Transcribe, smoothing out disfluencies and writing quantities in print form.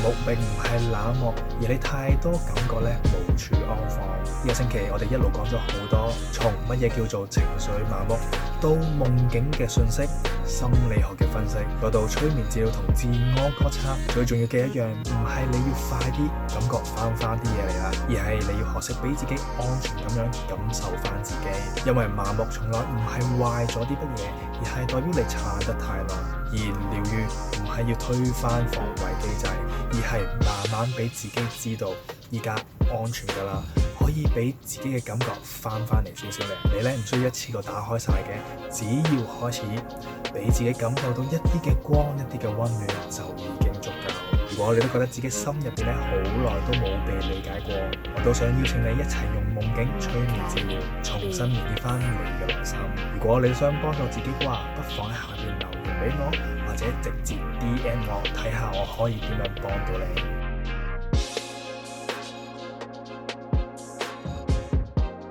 木並唔係冷漠，而你太多感覺咧無處安放。呢個星期我哋一路講咗好多，從乜嘢叫做情緒麻木，到夢境嘅訊息、心理學嘅分析，再到催眠治療同自我覺察。最重要嘅一樣唔係你要快啲感覺翻啲嘢嚟啦，而係你要學識俾自己安全咁樣感受翻自己。因為麻木從來唔係壞咗啲乜嘢，而係代表你撐得太耐。而療愈唔係要推翻防衛機制，而係慢慢俾自己知道依家安全噶啦，可以俾自己嘅感覺翻嚟少少嚟。你咧唔需要一次過打開晒嘅，只要開始俾自己感受到一啲嘅光、一啲嘅溫暖就已經足夠。如果你都覺得自己心入邊咧好耐都冇被理解過，我都想邀請你一齊用夢境催眠治療重新連結翻你嘅內心。如果你想幫助自己嘅話，不妨喺下邊留言俾我，或者直接 DM 我，睇下我可以點樣幫到你。